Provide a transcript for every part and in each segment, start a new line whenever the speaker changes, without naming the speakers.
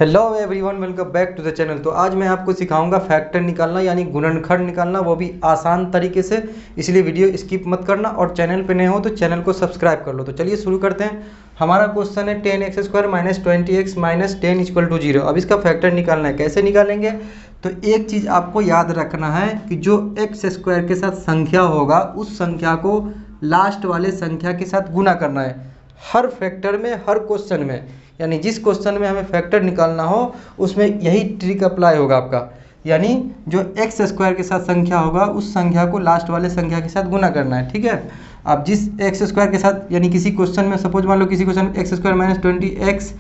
Hello everyone, welcome back to the channel. तो आज मैं आपको सिखाऊंगा फैक्टर निकालना यानी गुणनखंड निकालना, वो भी आसान तरीके से। इसलिए वीडियो स्किप मत करना और चैनल पे नए हो तो चैनल को सब्सक्राइब कर लो। तो चलिए शुरू करते हैं। हमारा क्वेश्चन है 10x² - 20x - 10 = 0। अब इसका फैक्टर निकालना है। कैसे निकालेंगे? तो एक चीज़ आपको याद रखना है कि जो x² के साथ संख्या होगा उस संख्या को लास्ट वाले संख्या के साथ गुना करना है हर फैक्टर में, हर क्वेश्चन में। यानी जिस क्वेश्चन में हमें फैक्टर निकालना हो उसमें यही ट्रिक अप्लाई होगा आपका। यानी जो x² के साथ संख्या होगा उस संख्या को लास्ट वाले संख्या के साथ गुना करना है, ठीक है। अब जिस x² के साथ, यानी किसी क्वेश्चन में सपोज मान लो किसी क्वेश्चन में x² - 20x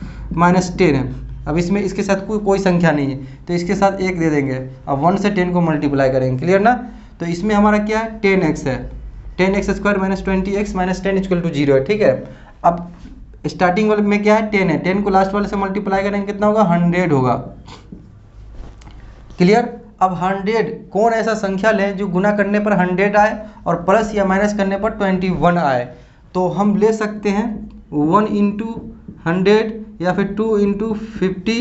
- 10 है। अब इसमें इसके साथ कोई संख्या नहीं है तो इसके साथ 1 दे देंगे। अब 1 से 10 को मल्टीप्लाई करेंगे, क्लियर ना। तो इसमें हमारा क्या है, 10x है। 10x² - 20x - 10 = 0 है, ठीक है। अब स्टार्टिंग वाले में क्या है, 10 है। 10 को लास्ट वाले से मल्टीप्लाई करेंगे कितना होगा, 100 होगा, क्लियर। अब 100 कौन ऐसा संख्या लें जो गुना करने पर 100 आए और प्लस या माइनस करने पर 21 आए। तो हम ले सकते हैं 1 × 100 या फिर 2 × 50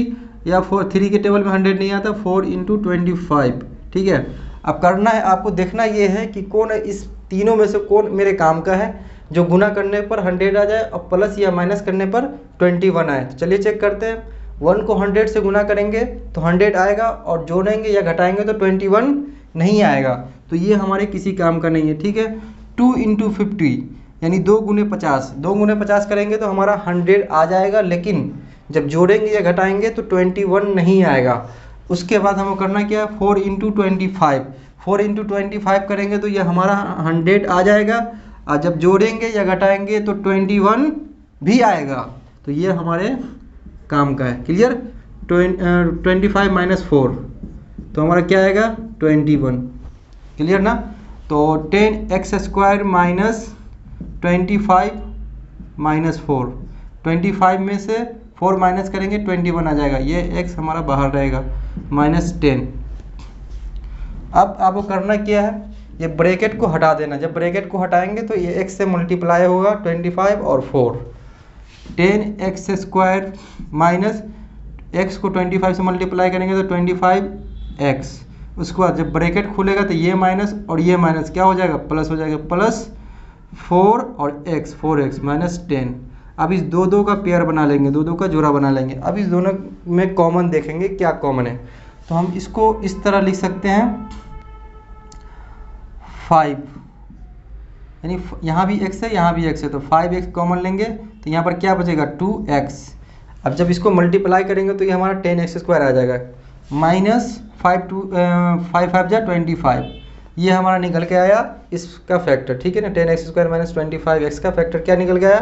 या 3 के टेबल में 100 नहीं आता, 4 × 25, ठीक है। अब करना है आपको, देखना ये है कि कौन इस तीनों में से कौन मेरे काम का है जो गुना करने पर 100 आ जाए और प्लस या माइनस करने पर 21 आए। तो चलिए चेक करते हैं। 1 को 100 से गुना करेंगे तो 100 आएगा और जोड़ेंगे या घटाएंगे तो 21 नहीं आएगा। तो ये हमारे किसी काम का नहीं है, ठीक है। 2 × 50 यानी 2 × 50, 2 × 50 करेंगे तो हमारा 100 आ जाएगा, लेकिन जब जोड़ेंगे या घटाएंगे तो 21 नहीं आएगा। उसके बाद हमें करना क्या है, 4 × 25, 4 × 25 करेंगे तो ये हमारा 100 आ जाएगा और जब जोड़ेंगे या घटाएंगे तो 21 भी आएगा। तो ये हमारे काम का है, क्लियर। 25 - 4 तो हमारा क्या आएगा, 21, क्लियर ना। तो 10x² - 25 - 4, 25 में से 4 माइनस करेंगे 21 आ जाएगा। ये x हमारा बाहर रहेगा, -10। अब आपको करना क्या है, ये ब्रैकेट को हटा देना। जब ब्रैकेट को हटाएंगे तो ये x से मल्टीप्लाई होगा 25 और 4। 10x² माइनस x को 25 से मल्टीप्लाई करेंगे तो 25x। उसके बाद जब ब्रैकेट खुलेगा तो ये माइनस और ये माइनस क्या हो जाएगा, प्लस हो जाएगा, +4 और x, 4x - 10। अब इस दो का पेयर बना लेंगे, दो का जोड़ा बना लेंगे। अब इस दोनों में कॉमन देखेंगे क्या कॉमन है। तो हम इसको इस तरह लिख सकते हैं 5, यानी यहाँ भी x है यहाँ भी x है तो 5x कॉमन लेंगे तो यहाँ पर क्या बचेगा, 2x। अब जब इसको मल्टीप्लाई करेंगे तो ये हमारा 10x² आ जाएगा, -5 5 जा 25। ये हमारा निकल के आया इसका फैक्टर, ठीक है ना। 10x² - 25x का फैक्टर क्या निकल के आया,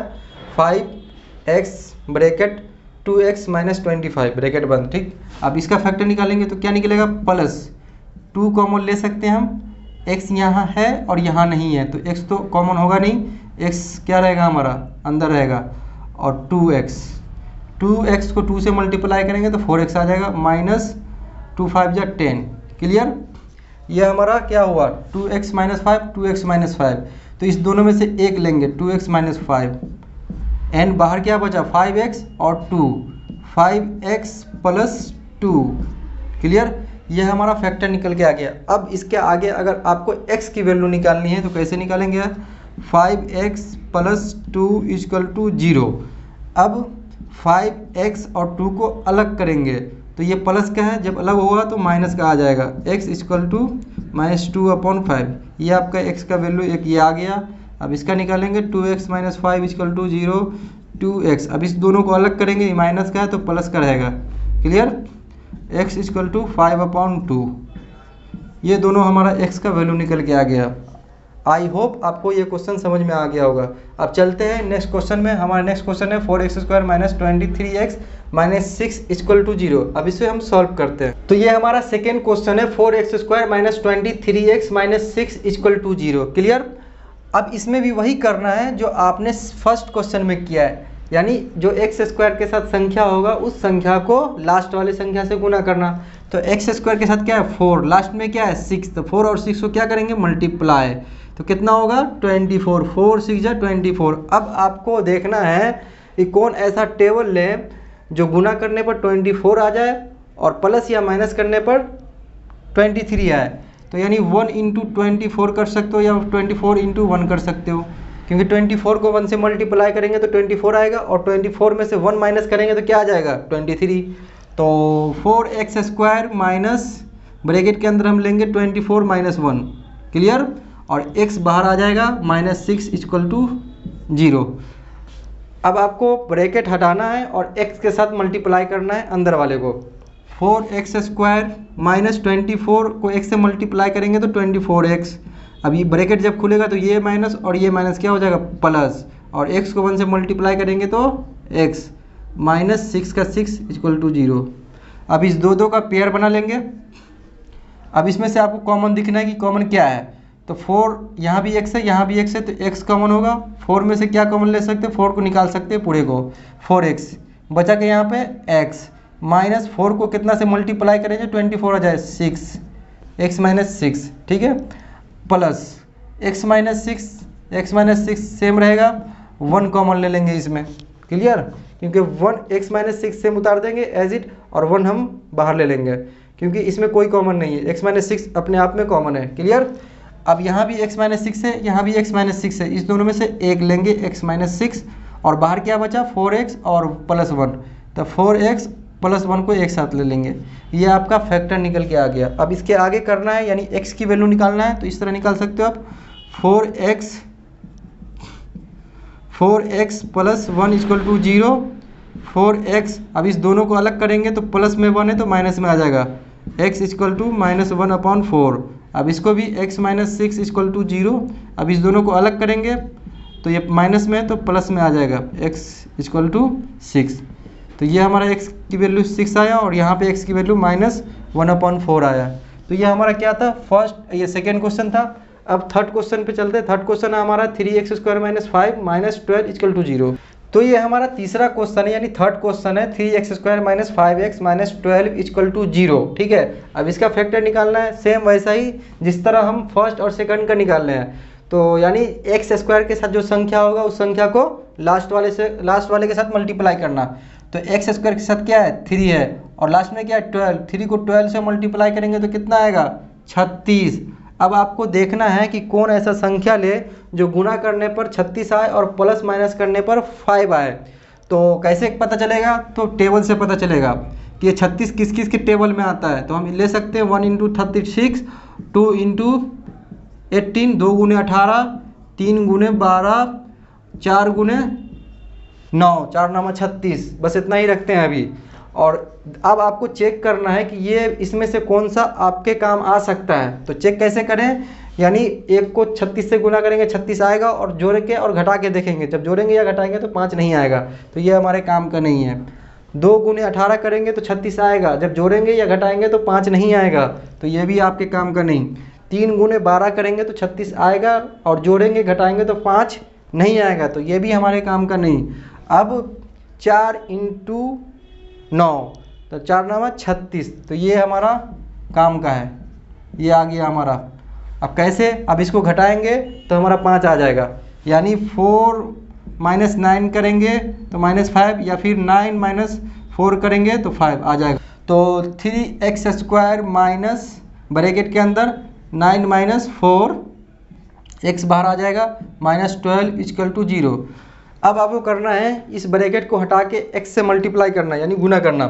5x ब्रैकेट 2x - 25 ब्रैकेट बंद, ठीक। अब इसका फैक्टर निकालेंगे तो क्या निकलेगा, +2 कॉमन ले सकते हैं हम। x यहाँ है और यहाँ नहीं है तो x तो कॉमन होगा नहीं, x क्या रहेगा हमारा अंदर रहेगा, और 2x को 2 से मल्टीप्लाई करेंगे तो 4x आ जाएगा, -2 5 जा 10, क्लियर। ये हमारा क्या हुआ, 2x - 5, 2x - 5। तो इस दोनों में से एक लेंगे, 2x - 5, एन बाहर क्या बचा, 5x और 2, 5x + 2, क्लियर। ये हमारा फैक्टर निकल के आ गया। अब इसके आगे अगर आपको x की वैल्यू निकालनी है तो कैसे निकालेंगे, 5x + 2 = 0। अब 5x और 2 को अलग करेंगे तो ये प्लस का है, जब अलग होगा तो माइनस का आ जाएगा, x = -2/5। ये आपका x का वैल्यू एक ये आ गया। अब इसका निकालेंगे 2x - 5 = 0, 2x। अब इस दोनों को अलग करेंगे, माइनस का है तो प्लस का रहेगा, क्लियर। x = 5/2। ये दोनों हमारा x का वैल्यू निकल के आ गया। आई होप आपको ये क्वेश्चन समझ में आ गया होगा। अब चलते हैं नेक्स्ट क्वेश्चन में। हमारा नेक्स्ट क्वेश्चन है 4x² - 23x - 6 = 0। अब इसे हम सॉल्व करते हैं। तो ये हमारा सेकेंड क्वेश्चन है 4x² - 23x - 6 = 0, क्लियर। अब इसमें भी वही करना है जो आपने फर्स्ट क्वेश्चन में किया है, यानी जो x² के साथ संख्या होगा उस संख्या को लास्ट वाली संख्या से गुना करना। तो x² के साथ क्या है, 4, लास्ट में क्या है, 6। तो 4 और 6 को क्या करेंगे, मल्टीप्लाई, तो कितना होगा, 24, 4 6 जा 24। अब आपको देखना है कि कौन ऐसा टेबल ले जो गुना करने पर 24 आ जाए और प्लस या माइनस करने पर 23 आए। तो यानी 1 इंटू 24 कर सकते हो या 24 इंटू 1 कर सकते हो, क्योंकि 24 को 1 से मल्टीप्लाई करेंगे तो 24 आएगा और 24 में से 1 माइनस करेंगे तो क्या आ जाएगा 23। तो 4x² माइनस ब्रैकेट के अंदर हम लेंगे 24 माइनस 1, क्लियर, और x बाहर आ जाएगा -6 इक्वल टू 0। अब आपको ब्रैकेट हटाना है और x के साथ मल्टीप्लाई करना है अंदर वाले को। 4x² माइनस 24 को x से मल्टीप्लाई करेंगे तो 24x। अब ये ब्रैकेट जब खुलेगा तो ये माइनस और ये माइनस क्या हो जाएगा प्लस, और x को 1 से मल्टीप्लाई करेंगे तो x -6 का 6 इक्वल टू 0। अब इस दो का पेयर बना लेंगे। अब इसमें से आपको कॉमन दिखना है कि कॉमन क्या है। तो 4 यहाँ भी x है, यहाँ भी x है, तो x कॉमन होगा। 4 में से क्या कॉमन ले सकते हैं, 4 को निकाल सकते हैं पूरे को, 4x बचा के यहाँ पे x माइनस 4 को कितना से मल्टीप्लाई करेंगे 24 आ जाए 6, x माइनस 6, ठीक है, प्लस x माइनस 6 सेम रहेगा, 1 कॉमन ले लेंगे इसमें, क्लियर, क्योंकि 1 x माइनस 6 सेम उतार देंगे एज इट, और 1 हम बाहर ले लेंगे क्योंकि इसमें कोई कॉमन नहीं है, x माइनस 6 अपने आप में कॉमन है, क्लियर। अब यहाँ भी x माइनस 6 है, यहाँ भी x माइनस 6 है, इस दोनों में से एक लेंगे x माइनस 6, और बाहर क्या बचा 4x और प्लस 1, तो 4x प्लस 1 को एक साथ ले लेंगे। ये आपका फैक्टर निकल के आ गया। अब इसके आगे करना है, यानी x की वैल्यू निकालना है, तो इस तरह निकाल सकते हो आप 4x plus 1 equal to 0, 4x। अब इस दोनों को अलग करेंगे तो प्लस में 1 है तो माइनस में आ जाएगा, x इक्वल टू -1/4। अब इसको भी x माइनस 6 इक्वल टू 0। अब इस दोनों को अलग करेंगे तो ये माइनस में है तो प्लस में आ जाएगा, x इक्वल टू 6। तो ये हमारा x की वैल्यू 6 आया और यहाँ पे x की वैल्यू -1/4 आया। तो ये हमारा क्या था, फर्स्ट, ये सेकेंड क्वेश्चन था। अब थर्ड क्वेश्चन पे चलते हैं। थर्ड क्वेश्चन है हमारा 3x² - 5 - 12 इक्वल टू 0। तो ये हमारा तीसरा क्वेश्चन है, यानी थर्ड क्वेश्चन है 3x² - 5x - 12 इक्वल टू 0, ठीक है। अब इसका फैक्टर निकालना है, सेम वैसा ही जिस तरह हम फर्स्ट और सेकंड का निकाल रहे हैं। तो यानी x² के साथ जो संख्या होगा उस संख्या को लास्ट वाले के साथ मल्टीप्लाई करना। तो x² के साथ क्या है 3 है और लास्ट में क्या है 12, 3 को 12 से मल्टीप्लाई करेंगे तो कितना आएगा 36। अब आपको देखना है कि कौन ऐसा संख्या ले जो गुना करने पर 36 आए और प्लस माइनस करने पर 5 आए। तो कैसे पता चलेगा, तो टेबल से पता चलेगा कि ये 36 किस किस के टेबल में आता है। तो हम ले सकते हैं 1 × 36, 2 × 18, 2 × 18, 3 × 12, 4 × 9, 4 9 36, बस इतना ही रखते हैं अभी। और अब आपको चेक करना है कि ये इसमें से कौन सा आपके काम आ सकता है। तो चेक कैसे करें, यानी एक को 36 से गुना करेंगे 36 आएगा और जोड़ के और घटा के देखेंगे, जब जोड़ेंगे या घटाएंगे तो 5 नहीं आएगा, तो ये हमारे काम का नहीं है। 2 × 18 करेंगे तो 36 आएगा, जब जोड़ेंगे या घटाएंगे तो 5 नहीं आएगा, तो ये भी आपके काम का नहीं। 3 × 12 करेंगे तो 36 आएगा और जोड़ेंगे घटाएंगे तो 5 नहीं आएगा, तो ये भी हमारे काम का नहीं। अब 4 × 9, तो 4 9 36, तो ये हमारा काम का है, ये आ गया हमारा। अब कैसे, अब इसको घटाएंगे तो हमारा 5 आ जाएगा, यानी 4 - 9 करेंगे तो -5, या फिर 9 - 4 करेंगे तो 5 आ जाएगा। तो 3x² माइनस ब्रैकेट के अंदर 9 - 4, x बाहर आ जाएगा -12 इक्वल टू 0। अब आपको करना है इस ब्रैकेट को हटा के x से मल्टीप्लाई करना, यानी गुना करना।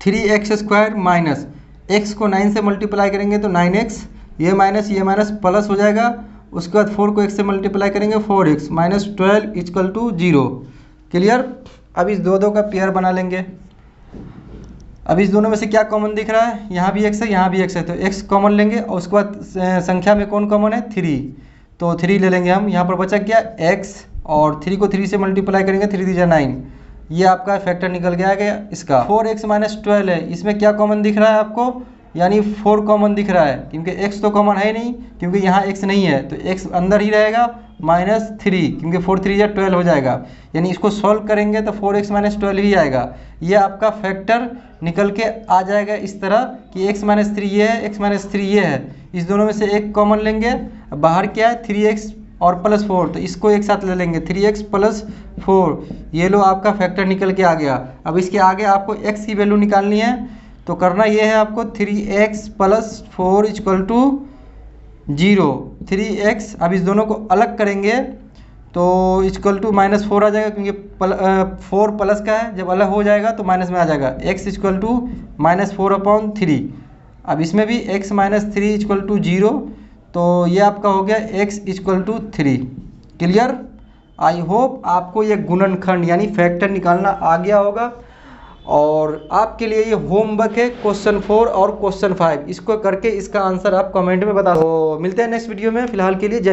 3x² माइनस x को 9 से मल्टीप्लाई करेंगे तो 9x, ये माइनस प्लस हो जाएगा। उसके बाद 4 को x से मल्टीप्लाई करेंगे 4x -12 इक्वल टू 0, क्लियर। अब इस दो का पेयर बना लेंगे। अब इस दोनों में से क्या कॉमन दिख रहा है, यहाँ भी x है यहाँ भी x है, तो x कॉमन लेंगे और उसके बाद संख्या में कौन कॉमन है 3, तो 3 ले लेंगे हम। यहाँ पर बचा क्या x, और 3 को 3 से मल्टीप्लाई करेंगे 3 × 9, ये आपका फैक्टर निकल के आ गया इसका। 4x - 12 है, इसमें क्या कॉमन दिख रहा है आपको, यानी 4 कॉमन दिख रहा है, क्योंकि x तो कॉमन है नहीं, क्योंकि यहाँ x नहीं है, तो x अंदर ही रहेगा -3, क्योंकि 4 3 या 12 हो जाएगा, यानी इसको सॉल्व करेंगे तो 4x - 12 ही आएगा। ये आपका फैक्टर निकल के आ जाएगा इस तरह कि x - 3 ये है, x - 3 ये है, इस दोनों में से एक कॉमन लेंगे। बाहर क्या है 3x और +4, तो इसको एक साथ ले लेंगे 3x + 4, ये लो आपका फैक्टर निकल के आ गया। अब इसके आगे आपको x की वैल्यू निकालनी है, तो करना ये है आपको 3x + 4 = 0। 3x, अब इस दोनों को अलग करेंगे तो इक्वल टू -4 आ जाएगा, क्योंकि 4 प्लस का है, जब अलग हो जाएगा तो माइनस में आ जाएगा। x = -4/3। अब इसमें भी x - 3 = 0, तो ये आपका हो गया x = 3। क्लियर? आई होप आपको ये गुणनखंड यानी फैक्टर निकालना आ गया होगा। और आपके लिए ये होमवर्क है क्वेश्चन 4 और क्वेश्चन 5, इसको करके इसका आंसर आप कमेंट में बता दो। तो मिलते हैं नेक्स्ट वीडियो में, फिलहाल के लिए जय।